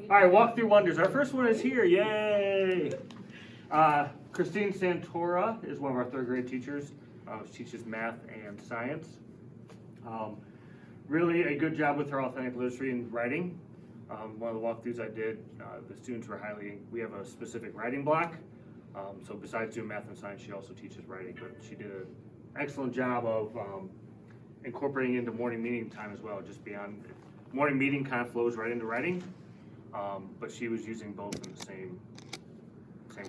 All right, walk through wonders. Our first one is here. Yay! Christine Santora is one of our third grade teachers. She teaches math and science. Really a good job with her authentic literacy and writing. One of the walkthroughs I did, the students were we have a specific writing block. So besides doing math and science, she also teaches writing, but she did an excellent job of incorporating into morning meeting time as well, just beyond, morning meeting kind of flows right into writing, but she was using both in the same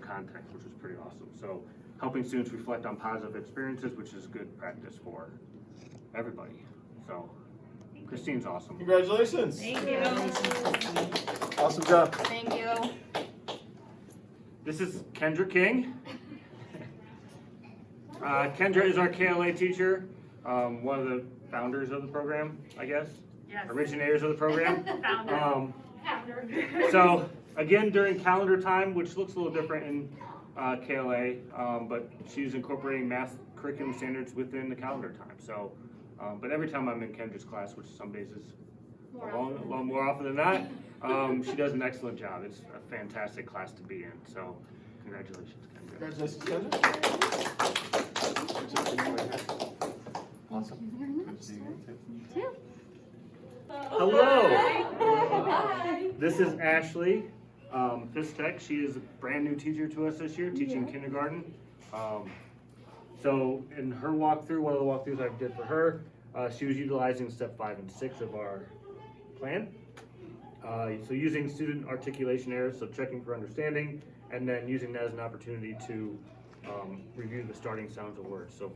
context, which was pretty awesome. So helping students reflect on positive experiences, which is good practice for everybody. So Christine's awesome. Congratulations. Thank you. Awesome job. Thank you. This is Kendra King. Kendra is our KLA teacher, one of the founders of the program, I guess. Yes. Originators of the program. Founder. So again, during calendar time, which looks a little different in KLA, but she's incorporating math curriculum standards within the calendar time. So, but every time I'm in Kendra's class, which some days is a lot more often than not, she does an excellent job. It's a fantastic class to be in. So, congratulations, Kendra. Congratulations, Kendra. Awesome. Good to see you too. Hello. Hi. This is Ashley Fistek. She is a brand new teacher to us this year, teaching kindergarten. So in her walkthrough, one of the walkthroughs I did for her, she was utilizing step 5 and 6 of our plan. So using student articulation errors, so checking for understanding, and then using that as an opportunity to review the starting sounds of words. So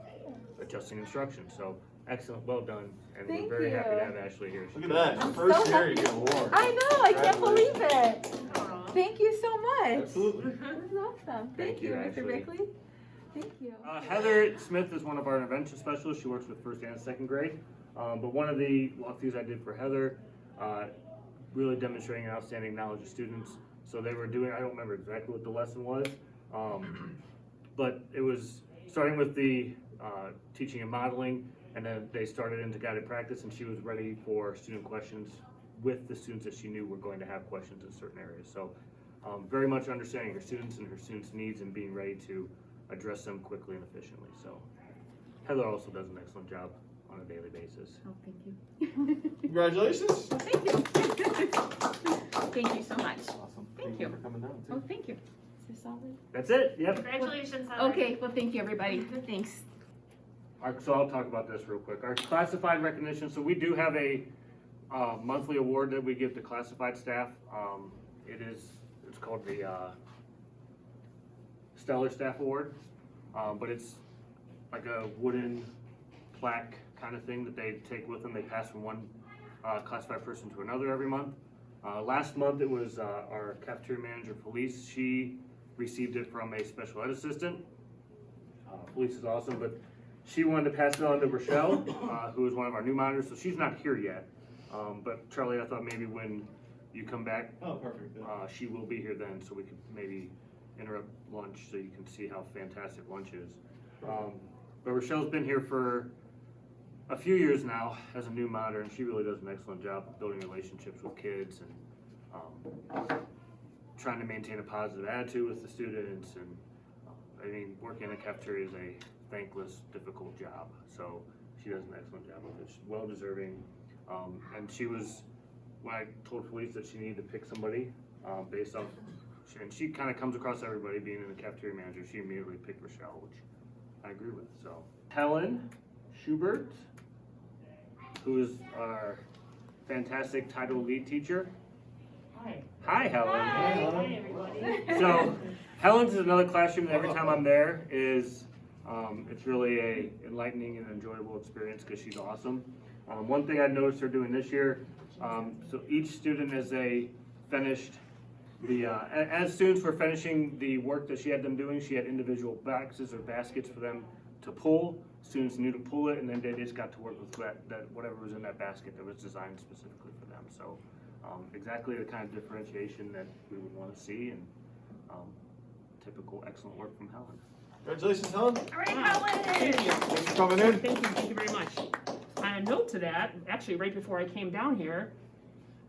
adjusting instructions. So excellent, well done, and we're very happy to have Ashley here. Look at that, first year you get an award. I know, I can't believe it. Thank you so much. Absolutely. That was awesome. Thank you, Mr. Ashley. Bickley. Thank you. Heather Smith is one of our intervention specialists. She works with first and second grade. But one of the walkthroughs I did for Heather, really demonstrating an outstanding knowledge of students. So they were doing, I don't remember exactly what the lesson was, but it was starting with the teaching and modeling, and then they started into guided practice, and she was ready for student questions with the students that she knew were going to have questions in certain areas. So very much understanding her students and her students' needs and being ready to address them quickly and efficiently. So Heather also does an excellent job on a daily basis. Oh, thank you. Congratulations. Thank you. Thank you so much. Awesome. Thank you. for coming down Oh, too. thank you. Is this all? That's it, yep. Congratulations, Heather. Okay, well, thank you, everybody. Thanks. So I'll talk about this real quick. Our classified recognition, so we do have a monthly award that we give to classified staff. It's called the Stellar Staff Award, but it's like a wooden plaque kind of thing that they take with them. They pass from one classified person to another every month. Last month it was our cafeteria manager, Felice. She received it from a special ed assistant. Felice is awesome, but she wanted to pass it on to Rochelle, who is one of our new monitors. So she's not here yet, but Charlie, I thought maybe when you come back, Oh, perfect. she will be here then, so we could maybe interrupt lunch so you can see how fantastic lunch is. But Rochelle's been here for a few years now as a new monitor, and she really does an excellent job of building relationships with kids and trying to maintain a positive attitude with the students. And I mean, working in a cafeteria is a thankless, difficult job. So she does an excellent job with it. She's well deserving. And she was, when I told Felice that she needed to pick somebody based off, and she kind of comes across everybody being in the cafeteria manager, she immediately picked Rochelle, which I agree with. So Helen Schubert, who is our fantastic title lead teacher. Hi. Hi, Helen. Hi, everybody. So Helen's is another classroom that every time I'm there is, it's really a enlightening and enjoyable experience because she's awesome. One thing I noticed her doing this year, so each student as they finished as students were finishing the work that she had them doing, she had individual boxes or baskets for them to pull. Students knew to pull it, and then they just got to work with that whatever was in that basket that was designed specifically for them. So exactly the kind of differentiation that we would want to see, and typical excellent work from Helen. Congratulations, Helen. All right, Helen. Thank you. Thanks for coming in. Thank you very much. On a note to that, actually right before I came down here,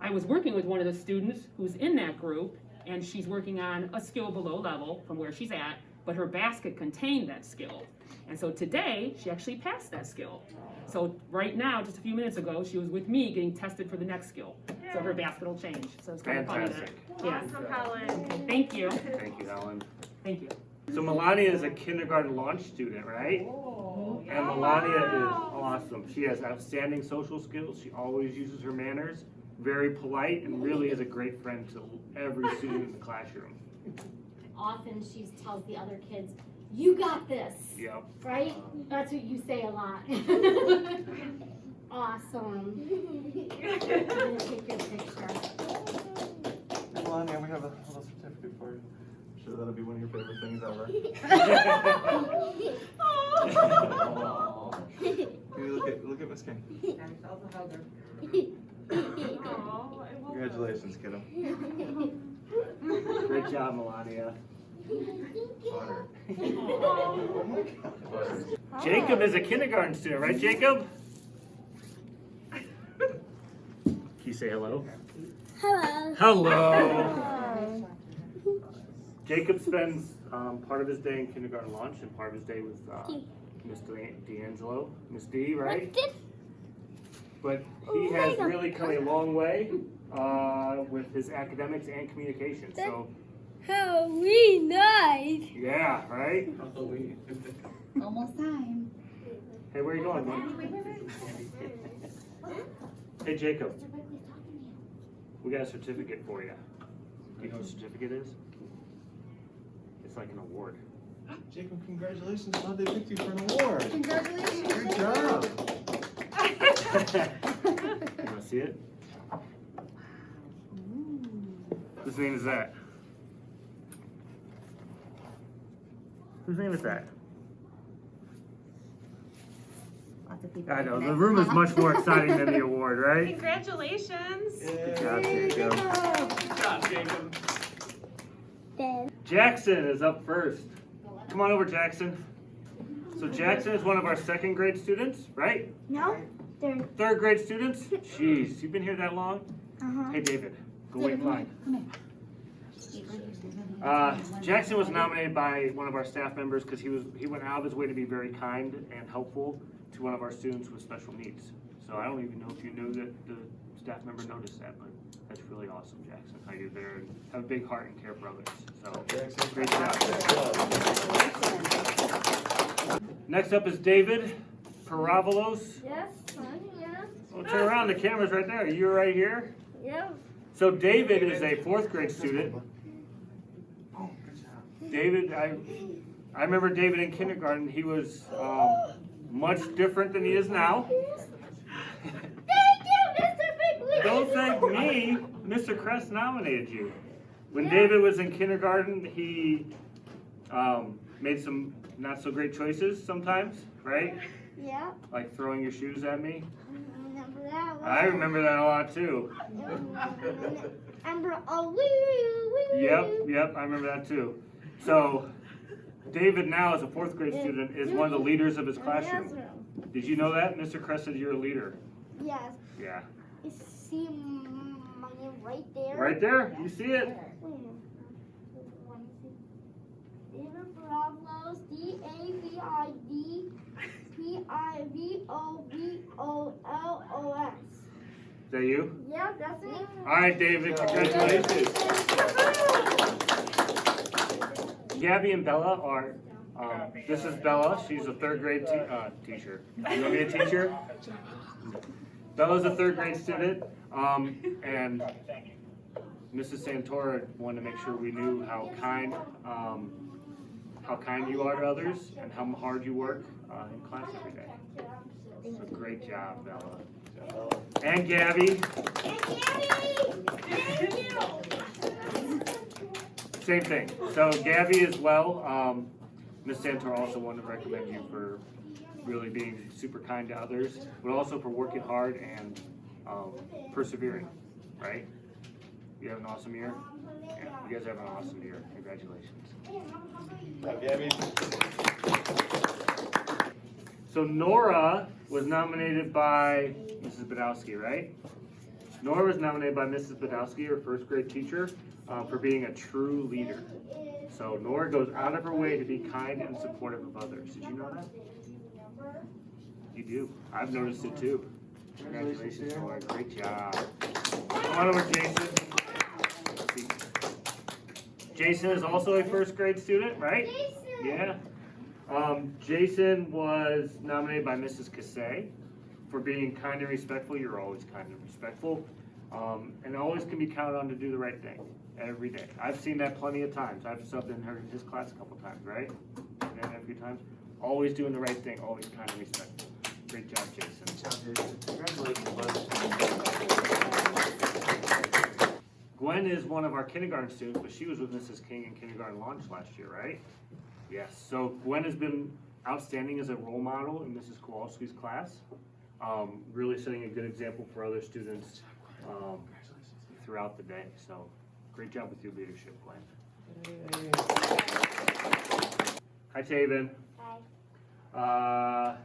I was working with one of the students who's in that group, and she's working on a skill below level from where she's at, but her basket contained that skill. And so today, she actually passed that skill. So right now, just a few minutes ago, she was with me getting tested for the next skill. So her basket will change. So it's kind of funny that. Fantastic. Yeah. Awesome, Helen. Thank you. Thank you, Helen. Thank you. So Melania is a kindergarten launch student, right? And Melania is awesome. She has outstanding social skills. She always uses her manners, very polite, and really is a great friend to every student in the classroom. Often she tells the other kids, "You got this," Yep. right? That's what you say a lot. Awesome. I'm gonna take your picture. Hey, Melania, we have a little certificate for you. I'm sure that'll be one of your favorite things ever. Hey, look at Miss King. Congratulations, kiddo. Great job, Melania. Butter. Jacob is a kindergarten student, right, Jacob? Can you say hello? Hello. Hello. Jacob spends part of his day in kindergarten lunch and part of his day with Miss D'Angelo, Miss D, right? But he has really come a long way with his academics and communication. So, Halloween night. yeah, right? Almost time. Hey, where are you going, man? Hey, Jacob, we got a certificate for you. Do you know what a certificate is? It's like an award. Jacob, congratulations. Glad they picked you for an award. Congratulations. Good job. You want to see it? Whose name is that? Whose name is that? Lots of people. I know, the room is much more exciting than the award, right? Congratulations. Good job, Jacob. Good job, Jacob. Jackson is up first. Come on over, Jackson. So Jackson is one of our second grade students, right? No, they're. Third grade students? Jeez, you've been here that long? Uh-huh. Hey, David, go wait in line. Come Jackson was nominated by one of our staff members because he went out of his way to be very kind and helpful to one of our students with special needs. So I don't even know if you knew that the staff member noticed that, but that's really awesome, Jackson, how you're there and have a big heart and care for others. So, great job. Next up is David Paravolos. Yes, yeah. Well, turn around, the camera's right there. You're right here. Yeah. So David is a fourth grade student. Oh, good job. David, I remember David in kindergarten. He was much different than he is now. Thank you, Mr. Big Don't thank me. Mr. Kress nominated you. When David was in kindergarten, he made some not so great choices sometimes, right? Yeah. Like throwing your shoes at me. Remember that one? I remember that a lot too. Remember, oh, Yep, I remember that too. So, David now, as a fourth grade student, is one of the leaders of his classroom. Did you know that? Mr. Kress said you're a leader. Yes. Yeah. You see my name right there? Right there? You see it? David Bravos, DAVIDPIVOVOLOS. Is that you? Yeah, that's it. All right, David, congratulations. Gabby and Bella are, this is Bella. She's a third grade teacher. You want to be a teacher? Bella's a third grade student, and Mrs. Santora wanted to make sure we knew how kind you are to others and how hard you work in class every day. So great job, Bella. And Gabby. Same thing. So Gabby as well. Ms. Santor also wanted to recommend you for really being super kind to others, but also for working hard and persevering, right? You have an awesome year? Yeah, you guys have an awesome year. Congratulations. Gabby. So Nora was nominated by Mrs. Badowski, right? Nora was nominated by Mrs. Badowski, her first grade teacher, for being a true leader. So Nora goes out of her way to be kind and supportive of others. Did you know that? You do. I've noticed it too. Congratulations, Nora. Great job. Come on over, Jason. Jason is also a first grade student, right? Yeah. Jason was nominated by Mrs. Cassay for being kind and respectful. You're always kind and respectful. And always can be counted on to do the right thing every day. I've seen that plenty of times. I've subbed in his class a couple times, right? And a few times. Always doing the right thing, always kind and respectful. Great job, Jason. Congratulations, bud. Gwen is one of our kindergarten students, but she was with Mrs. King in kindergarten launch last year, right? Yes. So Gwen has been outstanding as a role model in Mrs. Kowalski's class. Really setting a good example for other students throughout the day. So great job with your leadership, Gwen. Hi, Taven. Hi.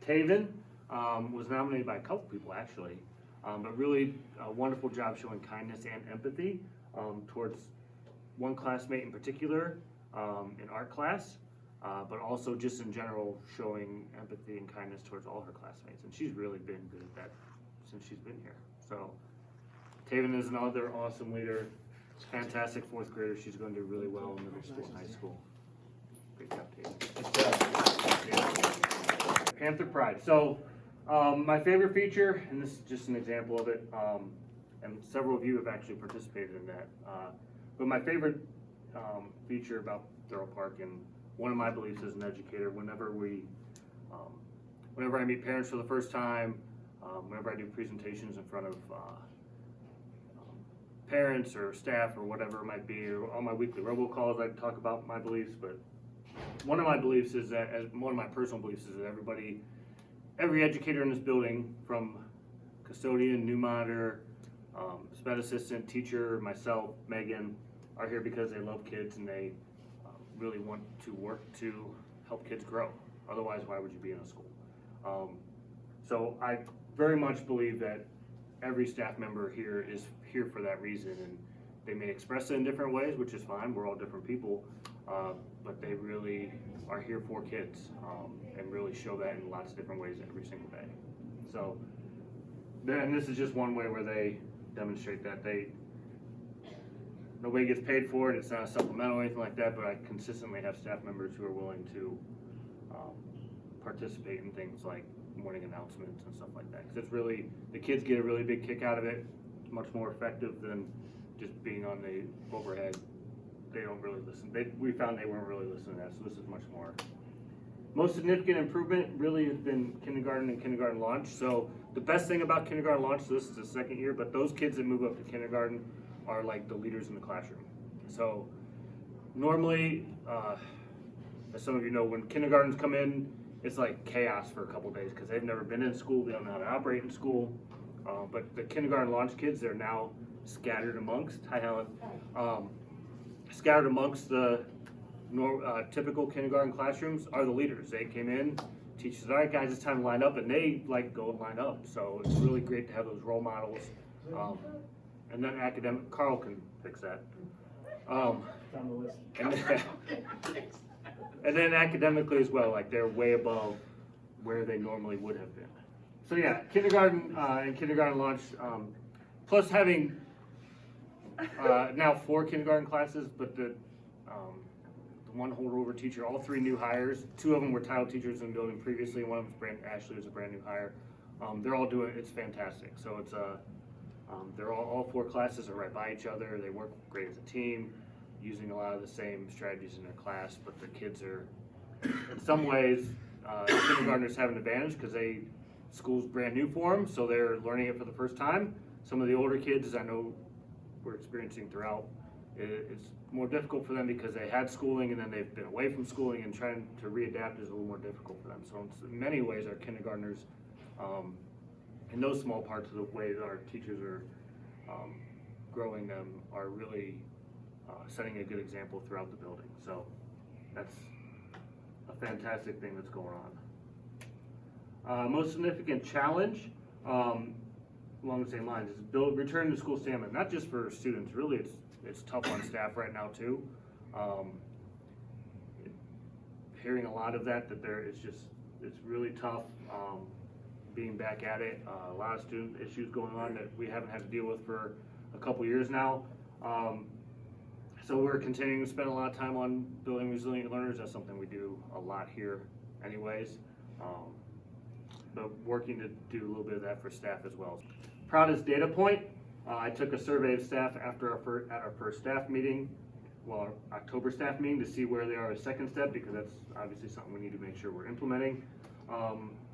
Taven was nominated by a couple people actually, but really a wonderful job showing kindness and empathy towards one classmate in particular in art class, but also just in general showing empathy and kindness towards all her classmates. And she's really been good at that since she's been here. So Taven is another awesome leader, fantastic fourth grader. She's going to do really well in middle school and high school. Great job, Taven. Panther Pride. So my favorite feature, and this is just an example of it, and several of you have actually participated in that, but my favorite feature about Thoreau Park, and one of my beliefs as an educator, whenever I meet parents for the first time, whenever I do presentations in front of parents or staff or whatever it might be, or on my weekly robocalls, I talk about my beliefs, but one of my beliefs is that, one of my personal beliefs is that every educator in this building, from custodian, new monitor, sped assistant, teacher, myself, Megan, are here because they love kids and they really want to work to help kids grow. Otherwise, why would you be in a school? So I very much believe that every staff member here is here for that reason, and they may express it in different ways, which is fine. We're all different people, but they really are here for kids and really show that in lots of different ways every single day. So, and this is just one way where they demonstrate that nobody gets paid for it. It's not a supplemental or anything like that, but I consistently have staff members who are willing to participate in things like morning announcements and stuff like that. Because it's really, the kids get a really big kick out of it. It's much more effective than just being on the overhead. They don't really listen. We found they weren't really listening to that, so this is much more. Most significant improvement really has been kindergarten and kindergarten launch. So the best thing about kindergarten launch, so this is the second year, but those kids that move up to kindergarten are like the leaders in the classroom. So normally, as some of you know, when kindergartens come in, it's like chaos for a couple days because they've never been in school, they don't know how to operate in school. But the kindergarten launch kids, they're now scattered amongst, hi Helen, scattered amongst the typical kindergarten classrooms are the leaders. They came in, teachers said, all right guys, it's time to line up, and they like go and line up. So it's really great to have those role models. And then academic, Carl can fix that. On the list. And then academically as well, like they're way above where they normally would have been. So yeah, kindergarten and kindergarten launch, plus having now 4 kindergarten classes, but the one holdover teacher, all 3 new hires. 2 of them were title teachers in the building previously. One of them, Ashley, was a brand new hire. They're all doing, it's fantastic. So it's they're all 4 classes are right by each other. They work great as a team, using a lot of the same strategies in their class, but the kids are, in some ways, kindergartners have an advantage because school's brand new for them, so they're learning it for the first time. Some of the older kids, as I know we're experiencing throughout, it's more difficult for them because they had schooling and then they've been away from schooling, and trying to readapt is a little more difficult for them. So in many ways, our kindergartners, in those small parts of the way that our teachers are growing them, are really setting a good example throughout the building. So that's a fantastic thing that's going on. Most significant challenge, along the same lines, is returning to school stamina, not just for students, really it's tough on staff right now too. Hearing a lot of that it's really tough, being back at it, a lot of student issues going on that we haven't had to deal with for a couple years now. So we're continuing to spend a lot of time on building resilient learners. That's something we do a lot here anyways. But working to do a little bit of that for staff as well. Proudest data point, I took a survey of staff at our first staff meeting, our October staff meeting, to see where they are as second step, because that's obviously something we need to make sure we're implementing.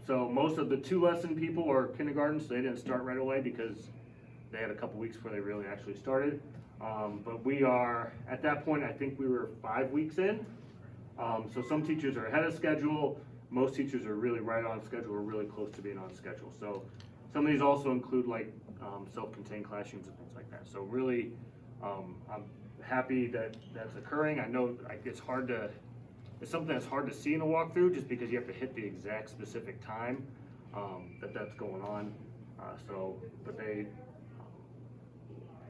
So most of the 2-lesson people are kindergarten, so they didn't start right away because they had a couple weeks before they really actually started. But we are, at that point, I think we were 5 weeks in. So some teachers are ahead of schedule. Most teachers are really right on schedule or really close to being on schedule. So some of these also include like self-contained classrooms and things like that. So really, I'm happy that that's occurring. I know it's something that's hard to see in a walkthrough just because you have to hit the exact specific time that's going on.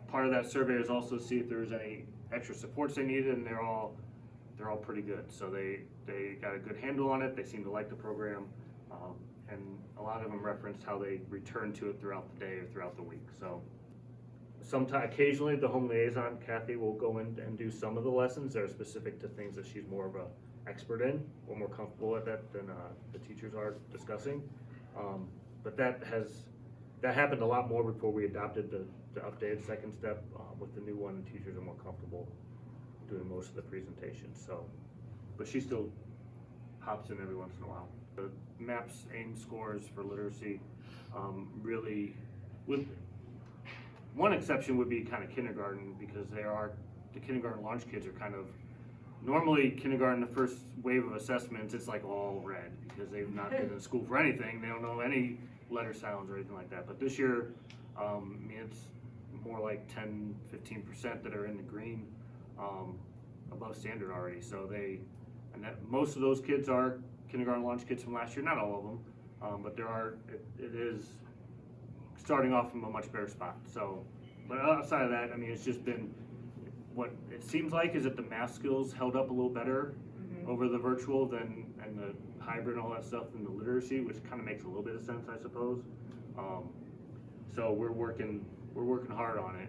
Part of that survey is also to see if there's any extra supports they needed, and they're all pretty good. So they got a good handle on it. They seem to like the program, and a lot of them referenced how they return to it throughout the day or throughout the week. So occasionally the home liaison, Kathy, will go in and do some of the lessons that are specific to things that she's more of a expert in or more comfortable at that than the teachers are discussing. But that happened a lot more before we adopted the updated second step. With the new one, the teachers are more comfortable doing most of the presentation. So, but she still hops in every once in a while. The MAPS AIM scores for literacy really, with one exception would be kind of kindergarten, because the kindergarten launch kids are kind of, normally kindergarten, the first wave of assessments, it's like all red because they've not been in school for anything. They don't know any letter sounds or anything like that. But this year, it's more like 10-15% that are in the green, above standard already. So most of those kids are kindergarten launch kids from last year, not all of them, but it is starting off from a much better spot. So, but outside of that, it's just been, what it seems like is that the math skills held up a little better over the virtual and the hybrid and all that stuff than the literacy, which kind of makes a little bit of sense, I suppose. So we're working hard on it.